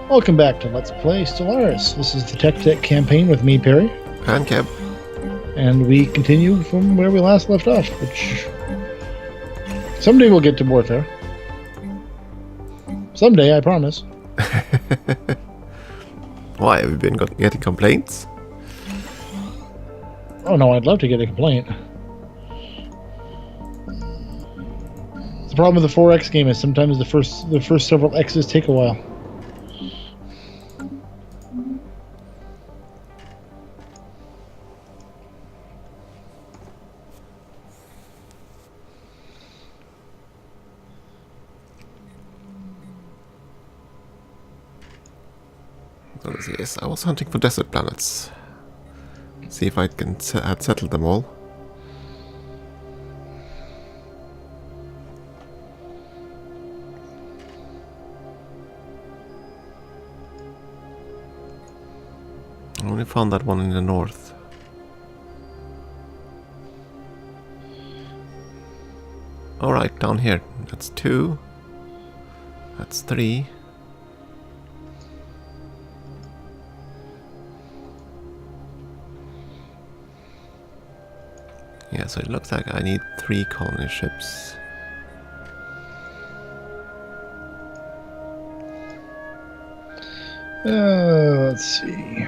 Welcome back to Let's Play Stellaris. This is the TechDeck campaign with me, Peri. And Keb. And we continue from where we last left off, which... someday we'll get to warfare. Someday, I promise. Why, have you been getting complaints? Oh no, I'd love to get a complaint. The problem with the 4X game is sometimes the first several X's take a while. Yes, I was hunting for desert planets. See if I can had settled them all. I only found that one in the north. Alright, down here. That's 2. That's 3. Yeah, so it looks like I need 3 colony ships. Let's see.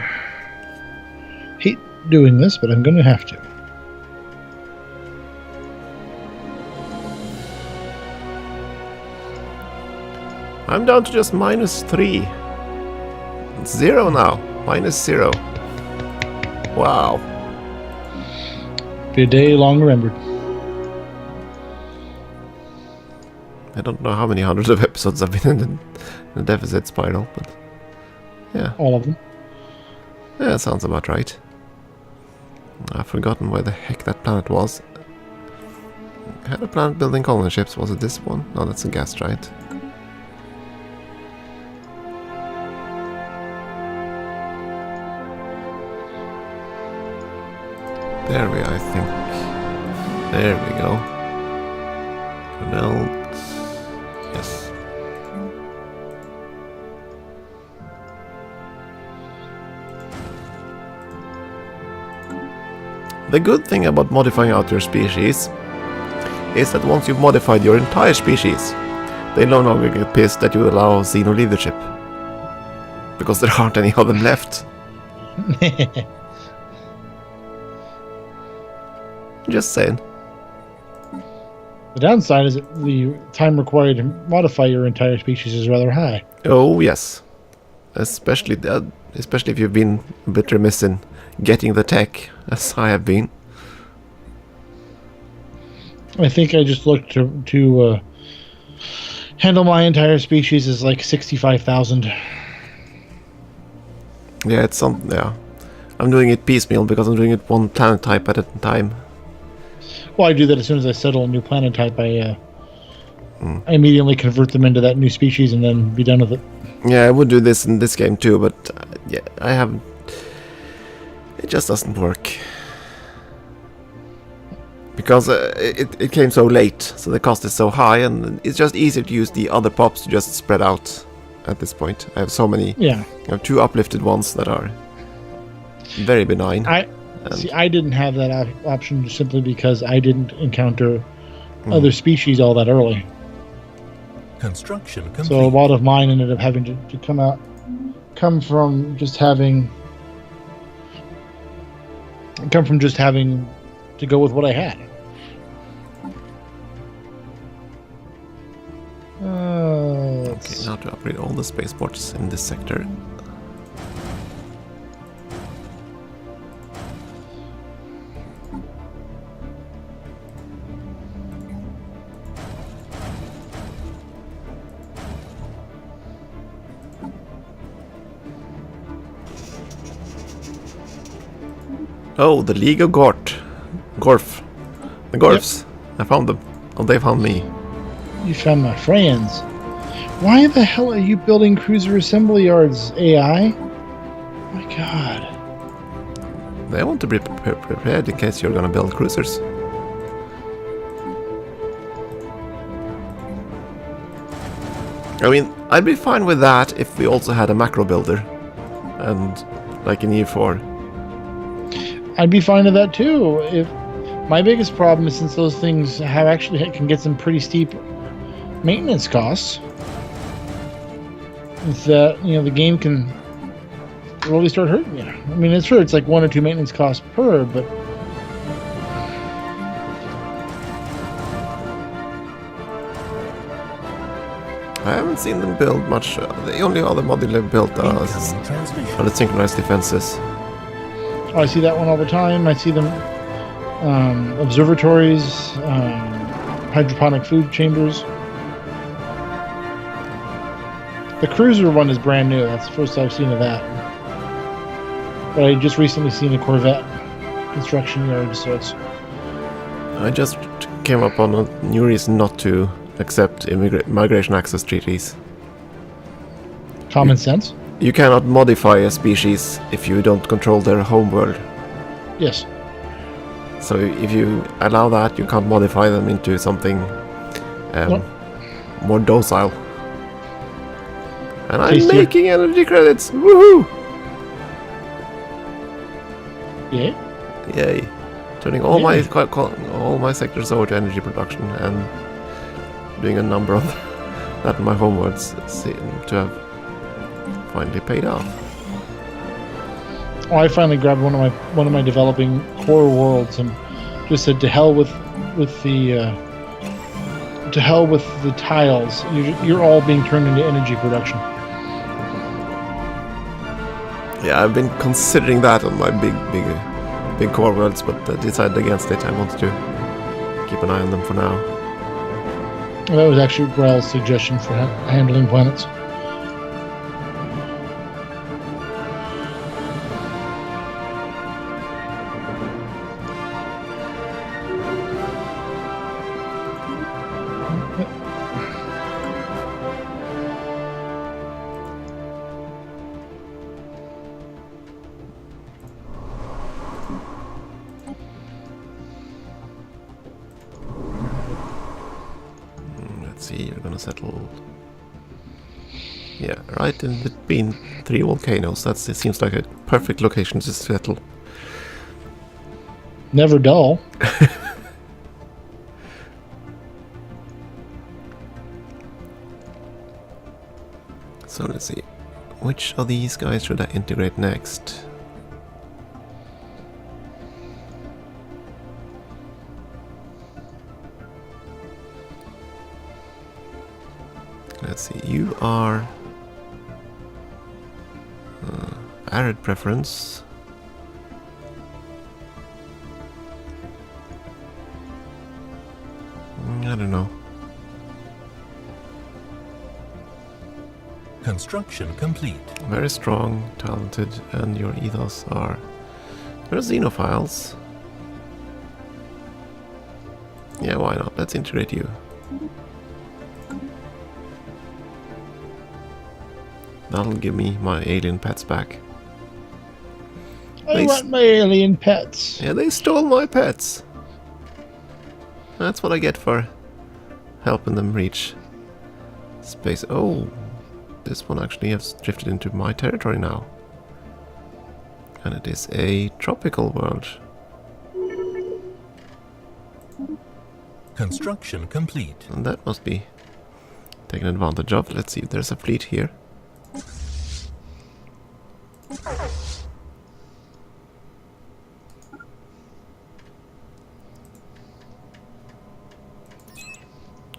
Hate doing this, but I'm going to have to. I'm down to just -3. It's 0 now. -0. Wow. Be a day long remembered. I don't know how many hundreds of episodes I've been in the deficit spiral, but yeah. All of them. Yeah, that sounds about right. I've forgotten where the heck that planet was. I had a planet building colony ships. Was it this one? No, that's a gas giant. There we are, I think. There we go. Melt. Yes. The good thing about modifying out your species is that once you've modified your entire species, they no longer get pissed that you allow Xeno leadership. Because there aren't any of them left. Just saying. The downside is that the time required to modify your entire species is rather high. Oh yes, especially if you've been a bit remiss in getting the tech, as I have been. I think I just looked to handle my entire species is like 65,000. Yeah, it's something. Yeah, I'm doing it piecemeal because I'm doing it one planet type at a time. Well, I do that as soon as I settle a new planet type. I immediately convert them into that new species and then be done with it. Yeah, I would do this in this game too, but yeah, I haven't. It just doesn't work because it came so late, so the cost is so high, and it's just easier to use the other pops to just spread out. At this point, I have so many. Yeah, I have 2 uplifted ones that are very benign. I didn't have that option simply because I didn't encounter other species all that early. Construction complete. So a lot of mine ended up having to come from just having to go with what I had. Okay, now to upgrade all the spaceports in this sector. Oh, the League of Gorf. The Gorfs. Yep. I found them. Oh, they found me. You found my friends. Why the hell are you building cruiser assembly yards, AI? Oh my god. They want to be prepared in case you're gonna build cruisers. I mean, I'd be fine with that if we also had a macro builder. And like in E4. I'd be fine with that too. If my biggest problem is since those things have actually can get some pretty steep maintenance costs, is that the game can really start hurting you. I mean, it's sure it's like 1 or 2 maintenance costs per, but I haven't seen them build much. The only other module they've built are the synchronized defenses. oh, I see that one all the time. I see them observatories, hydroponic food chambers. The cruiser one is brand new. That's the first I've seen of that. But I just recently seen a Corvette construction yard, so it's... I just came up on a new reason not to accept migration access treaties. Common sense? You cannot modify a species if you don't control their home world. Yes. So if you allow that, you can't modify them into something more docile. And I'm Tastier. making energy credits! Woohoo! Yeah? Yay. Turning all my sectors over to energy production and doing a number of that in my homeworlds seem to have finally paid off. Oh, I finally grabbed one of my developing core worlds and just said to hell with the tiles. You're all being turned into energy production. Yeah, I've been considering that on my big core worlds, but decided against it. I wanted to keep an eye on them for now. That was actually Grell's suggestion for handling planets. Let's see, you're gonna settle... Yeah, right in between 3 volcanoes. It seems like a perfect location to settle. Never dull. So let's see. Which of these guys should I integrate next? Let's see, you are arid preference. I don't know. Construction complete. Very strong, talented, and your ethos are... You're xenophiles. Yeah, why not? Let's integrate you. That'll give me my alien pets back. I want my alien pets. Yeah, they stole my pets. That's what I get for helping them reach space. Oh, this one actually has drifted into my territory now. And it is a tropical world. Construction complete. And that must be taken advantage of. Let's see if there's a fleet here.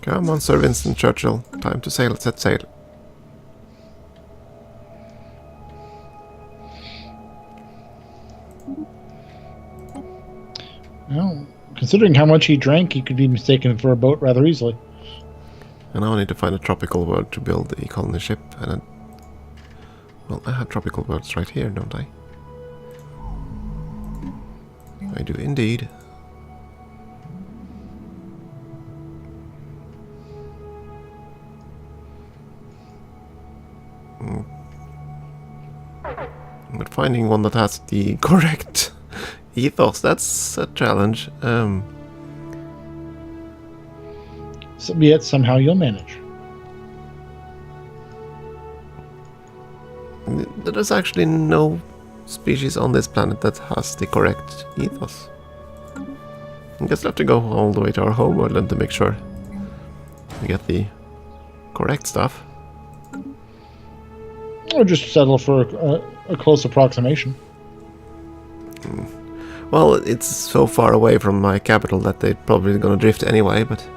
Come on, Sir Winston Churchill. Time to sail. Set sail. Well, considering how much he drank, he could be mistaken for a boat rather easily. And now I need to find a tropical world to build the colony ship. And well, I have tropical worlds right here, don't I? I do indeed. But finding one that has the correct ethos, that's a challenge. So, yet somehow you'll manage. There's actually no species on this planet that has the correct ethos. I guess we'll have to go all the way to our homeworld to make sure we get the correct stuff. Or just settle for a close approximation. Well, it's so far away from my capital that they're probably gonna drift anyway, but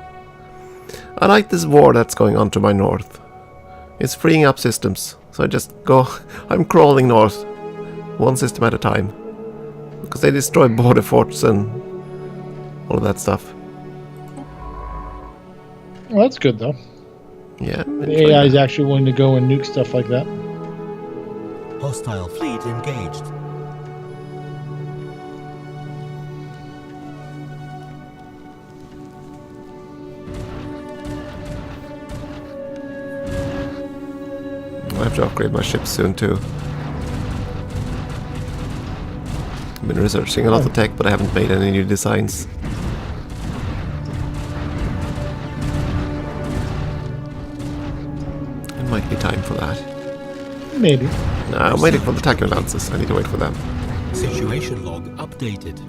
I like this war that's going on to my north. It's freeing up systems, so I just go... I'm crawling north, one system at a time. Because they destroy border forts and all of that stuff. Well, that's good, though. Yeah. The AI is actually willing to go and nuke stuff like that. Hostile fleet engaged. I have to upgrade my ship soon too. I've been researching a lot of tech, but I haven't made any new designs. It might be time for that. Maybe. No, I'm waiting for the tackle lances. I need to wait for them. Situation log updated.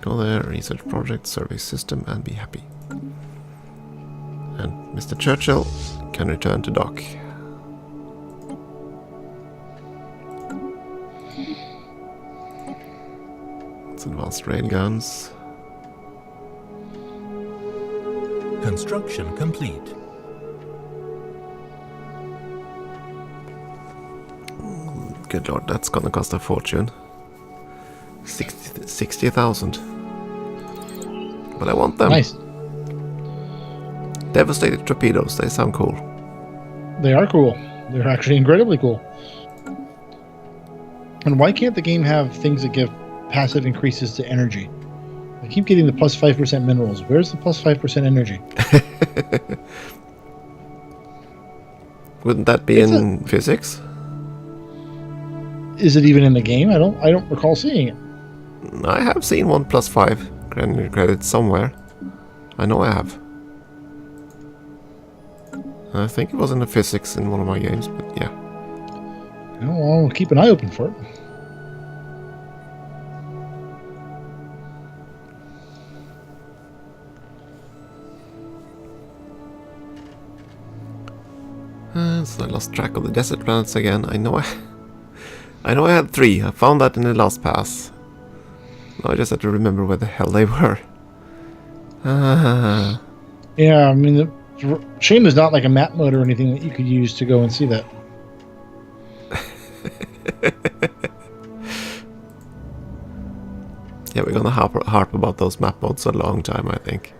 Go there, research project, survey system, and be happy. And Mr. Churchill can return to dock. It's advanced railguns. Construction complete. Good lord, that's gonna cost a fortune. 60,000. But I want them. Nice. Devastated torpedoes, they sound cool. They are cool. They're actually incredibly cool. And why can't the game have things that give passive increases to energy? I keep getting the plus 5% minerals. Where's the plus 5% energy? Wouldn't that be in physics? Is it even in the game? I don't recall seeing it. I have seen one plus 5 credits somewhere. I know I have. I think it was in the physics in one of my games, but yeah. Well, I'll keep an eye open for it. So I lost track of the desert planets again. I know I had 3. I found that in the last pass. Now I just have to remember where the hell they were. Yeah, I mean, the shame there's not like a map mode or anything that you could use to go and see that. Yeah, we're gonna harp about those map modes a long time, I think.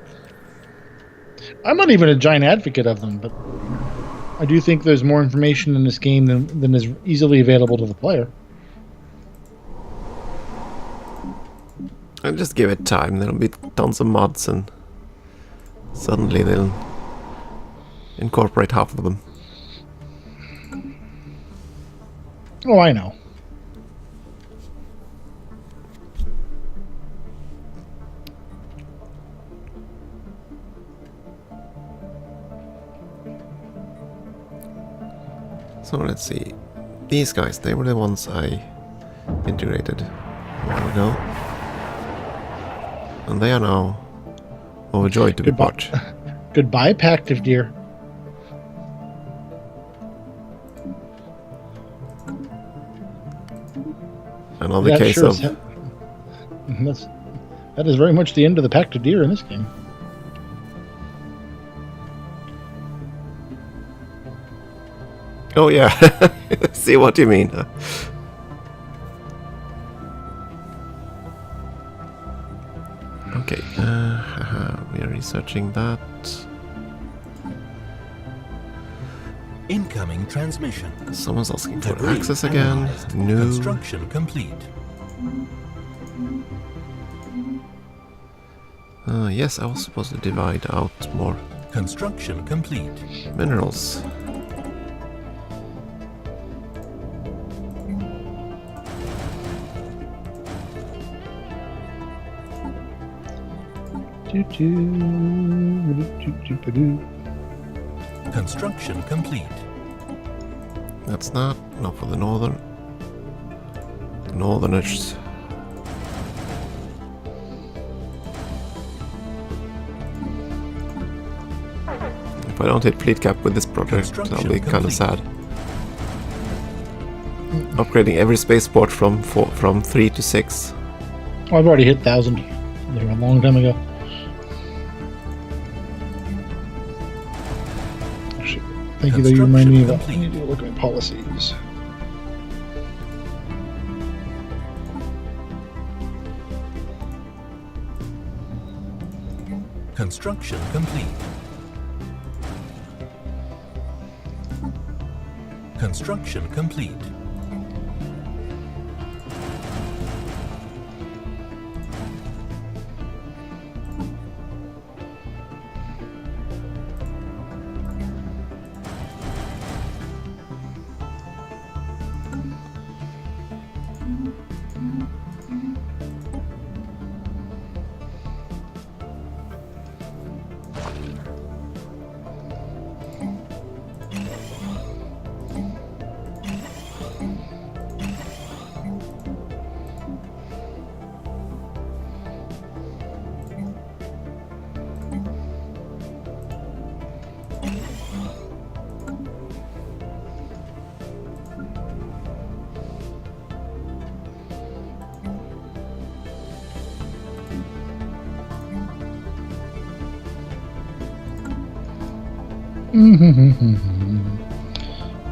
I'm not even a giant advocate of them, but I do think there's more information in this game than is easily available to the player. And just give it time. There'll be tons of mods, and suddenly they'll incorporate half of them. Oh, I know. So let's see. These guys, they were the ones I integrated a while ago. And they are now overjoyed to be part. Goodbye, Pactive Deer. Another case sure of... That is very much the end of the Pactive Deer in this game. Oh yeah, see what you mean. Okay, we are researching that. Incoming transmission. Someone's asking for Debris access again. analyzed. No. Construction complete. Yes, I was supposed to divide out more Construction complete. minerals. Construction complete. That's not for the northerners. If I don't hit fleet cap with this project, I'll be kind of sad. Upgrading every spaceport from 3 to 6. Oh, I've already hit 1,000 there a long time ago. Actually, thank you that you remind me of that. I need to look at my policies. Construction complete. Construction complete.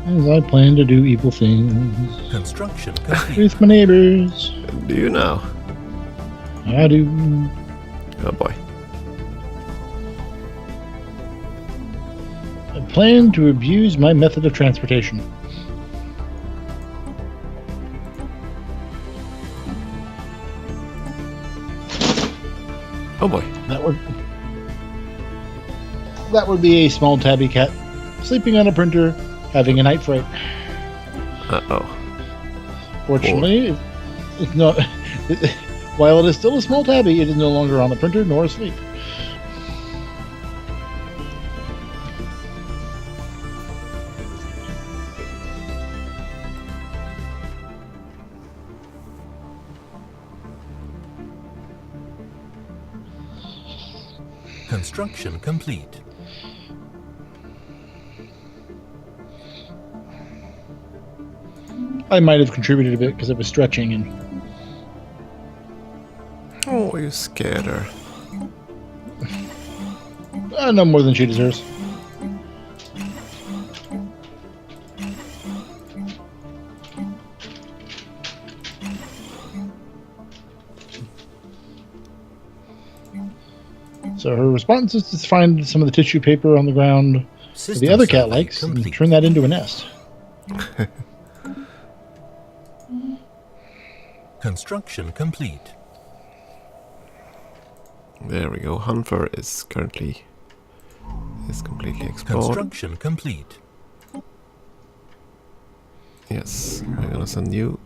As I plan to do evil things Construction complete. with my neighbors. Do you now? I do. Oh boy. I plan to abuse my method of transportation. Oh boy. That would be a small tabby cat sleeping on a printer, having a night fright. Uh-oh. Fortunately, it's not. While it is still a small tabby, it is no longer on the printer nor asleep. Construction complete. I might have contributed a bit because I was stretching and Oh, you scared her. no more than she deserves. So her response is to find some of the tissue paper on the ground that the other cat likes and turn that into a nest. Construction complete. There we go. Hunfer is completely explored. Construction complete. Yes, we're gonna send you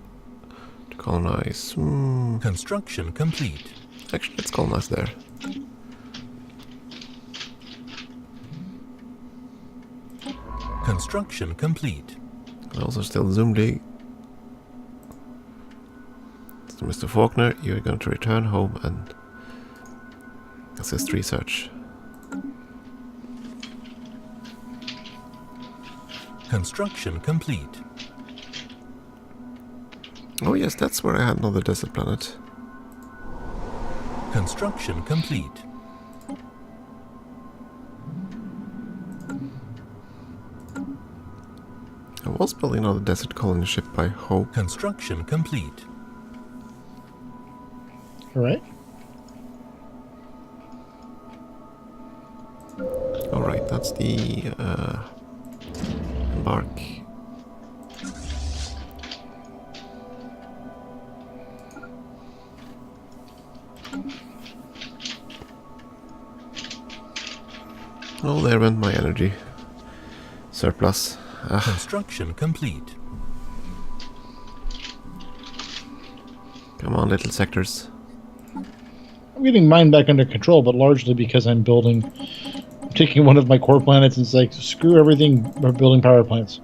to colonize. Construction complete. Actually, let's colonize there. Construction complete. And also still Zoom League. So Mr. Faulkner, you're going to return home and assist research. Construction complete. Oh yes, that's where I had another desert planet. Construction complete. I was building another desert colony ship by Hope. Construction complete. Alright. Alright, that's the embark. Oh, there went my energy surplus. Construction complete. Come on, little sectors. I'm getting mine back under control, but largely because I'm building taking one of my core planets and it's like, screw everything, we're building power plants.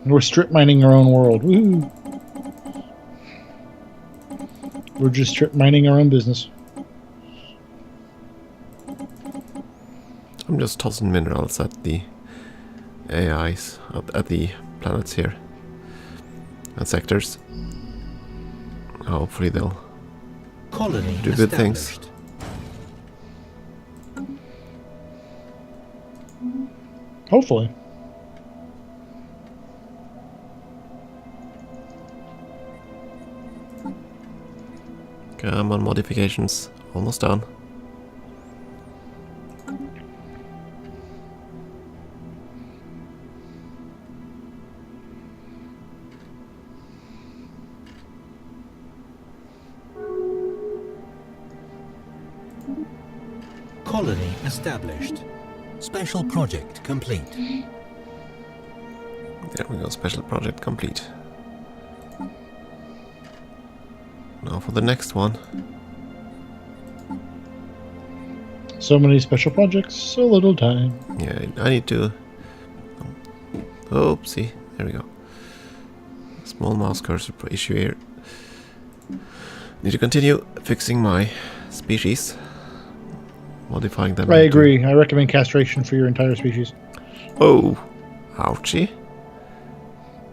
And we're strip mining our own world. Woo! We're just strip mining our own business. I'm just tossing minerals at the AIs, at the planets here. And sectors. Hopefully they'll Colony do good things. established. Hopefully. Come on, modifications. Almost done. Colony established. Special project complete. There we go, special project complete. Now for the next one. So many special projects, so little time. Yeah, I need to... Oopsie, there we go. Small mouse cursor issue here. Need to continue fixing my species. Modifying them. I agree. I recommend castration for your entire species. Oh, ouchie.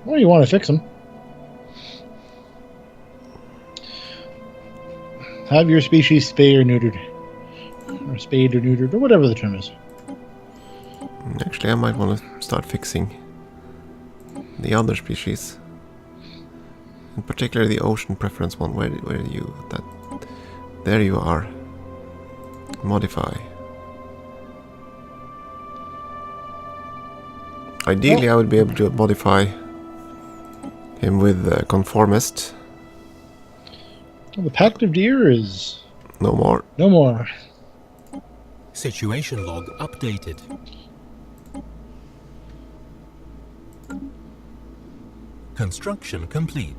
Well, you want to fix them. Have your species spayed or neutered. Or spayed or neutered, or whatever the term is. Actually, I might want to start fixing the other species. In particular, the ocean preference one. Where are you? There you are. Modify. Ideally, I would be able to modify him with conformist. Well, the pact of deer is No more. no more. Situation log updated. Construction complete.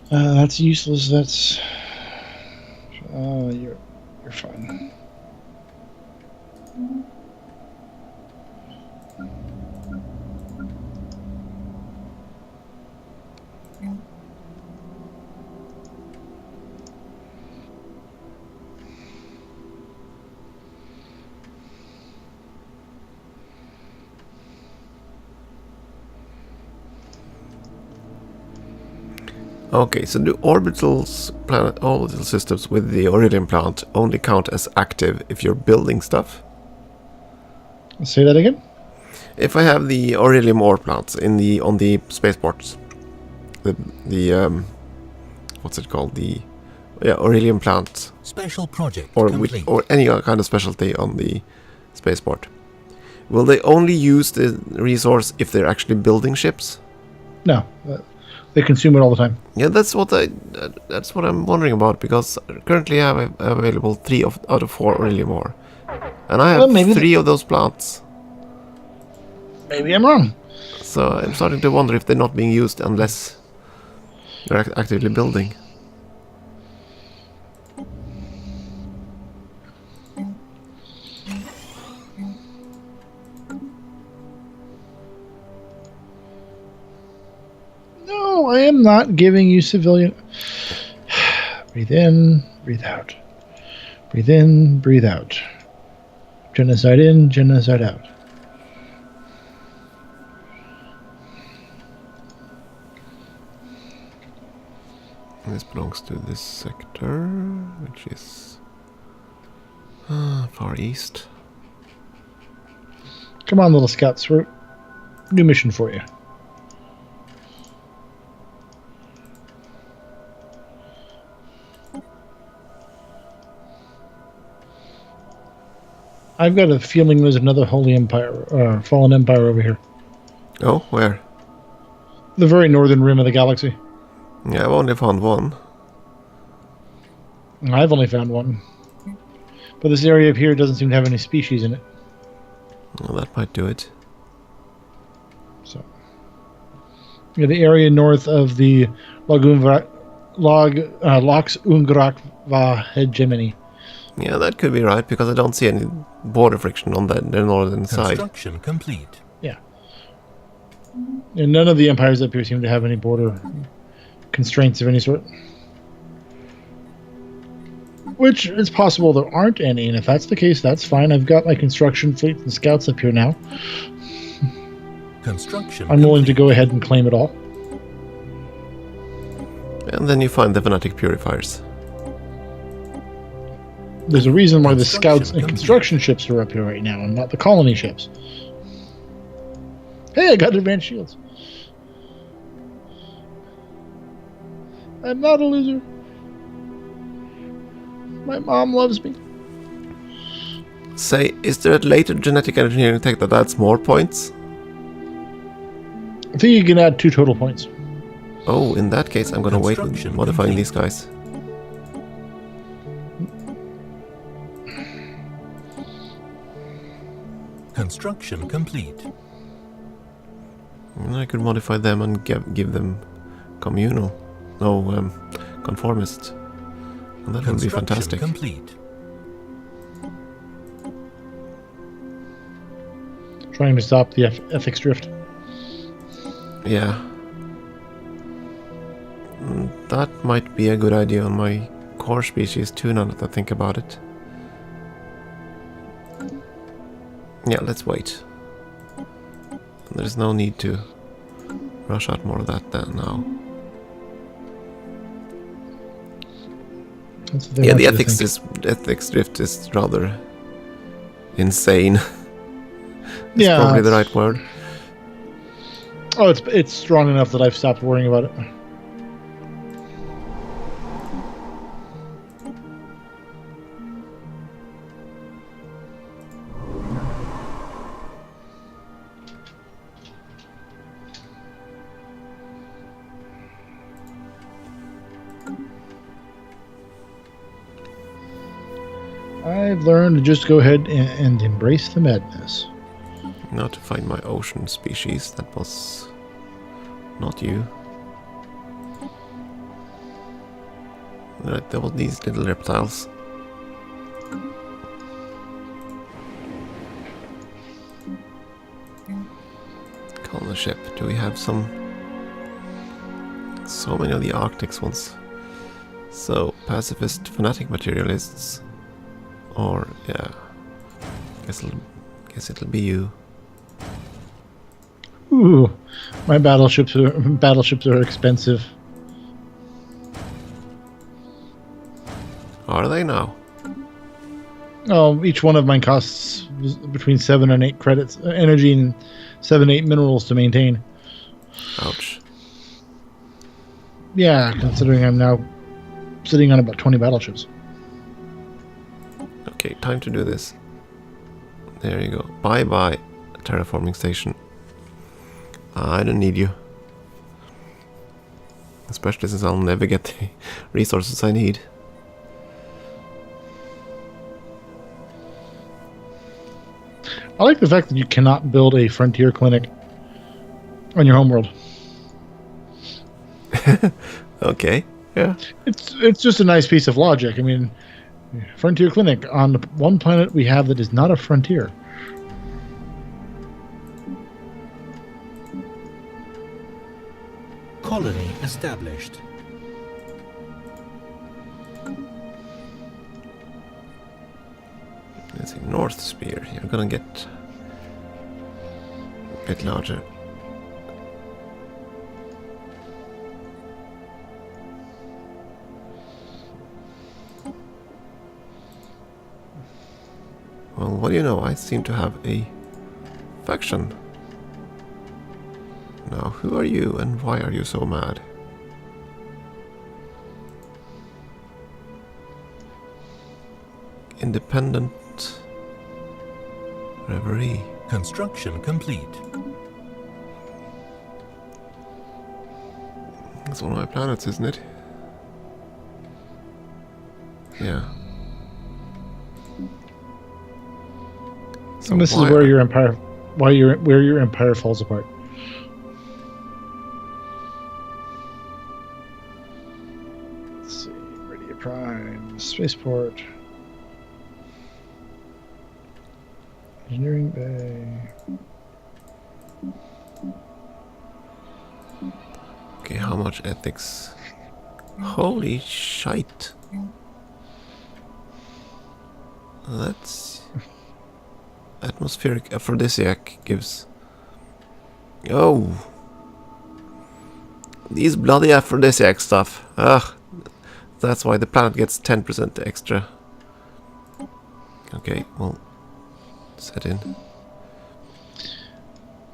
That's useless. That's you're fine. Okay, so do orbital systems with the Aurelian plant only count as active if you're building stuff? Say that again. If I have the Aurelium ore plants on the spaceports, the what's it called? The Aurelium plant, Special project or complete. or any kind of specialty on the spaceport, will they only use the resource if they're actually building ships? No, they consume it all the time. Yeah, that's what I'm wondering about, because currently I have available 3 out of 4 Aurelium ore, and I have maybe 3 of those plants. Maybe I'm wrong. So I'm starting to wonder if they're not being used unless you're actively building. No, I am not giving you civilian. Breathe in, breathe out. Breathe in, breathe out. Genocide in, genocide out. This belongs to this sector, which is far east. Come on, little scouts. New mission for you. I've got a feeling there's another Holy Empire, Fallen Empire over here. Oh, where? The very northern rim of the galaxy. Yeah, I've only found one. I've only found one. But this area up here doesn't seem to have any species in it. Well, that might do it. So, yeah, the area north of the Laguna Lox Ungrak va hegemony. Yeah, that could be right, because I don't see any border friction on the northern side. Construction complete. Yeah. And none of the empires up here seem to have any border constraints of any sort. Which is possible there aren't any, and if that's the case, that's fine. I've got my construction fleet and scouts up here now. Construction I'm willing to go ahead and claim it all. And then you find the fanatic purifiers. There's a reason why the Construction scouts and complete. construction ships are up here right now, and not the colony ships. Hey, I got advanced shields. I'm not a loser. My mom loves me. Say, is there a later genetic engineering tech that adds more points? I think you can add 2 total points. Oh, in that case, I'm gonna wait with Construction modifying complete. these guys. Construction complete. And I could modify them and give them communal. No, conformist. And that would be Construction fantastic. complete. Trying to stop the ethics drift. Yeah. That might be a good idea on my core species too, now that I think about it. Yeah, let's wait. There's no need to rush out more of that now. That's what they Yeah, want the you to think. ethics drift is rather insane. It's Yeah, probably the it's- right word. Oh, it's strong enough that I've stopped worrying about it. I've learned to just go ahead and embrace the madness. Now to find my ocean species. That was not you. Right, there were these little reptiles. Call the ship. Do we have some? So many of the Arctics ones. So, pacifist fanatic materialists. Or, yeah. Guess it'll be you. Ooh, my battleships are expensive. Are they now? Oh, each one of mine costs between 7 and 8 credits, energy, and 7, 8 minerals to maintain. Ouch. Yeah, considering I'm now sitting on about 20 battleships. Okay, time to do this. There you go. Bye-bye, terraforming station. I don't need you. Especially since I'll never get the resources I need. I like the fact that you cannot build a frontier clinic on your homeworld. Okay, yeah. It's just a nice piece of logic. I mean, frontier clinic on the one planet we have that is not a frontier. Colony established. Let's see, North Spear. You're gonna get a bit larger. Well, what do you know? I seem to have a faction. Now, who are you and why are you so mad? Independent Reverie. Construction complete. That's one of my planets, isn't it? Yeah. So And this is why- where your empire, where your empire falls apart. Prime, spaceport, engineering bay. Okay, how much ethics? Holy shite. That's... Atmospheric aphrodisiac gives... Oh! These bloody aphrodisiac stuff. Ugh. That's why the planet gets 10% extra. Okay, well... Set in.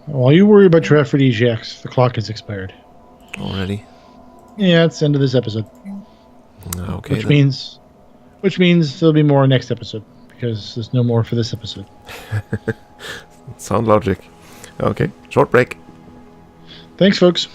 While you worry about your aphrodisiacs, the clock has expired. Already? Yeah, it's the end of this episode. Okay, Which means there'll be more next episode, because there's no more for this episode. Sound logic. Okay, short break. Thanks, folks.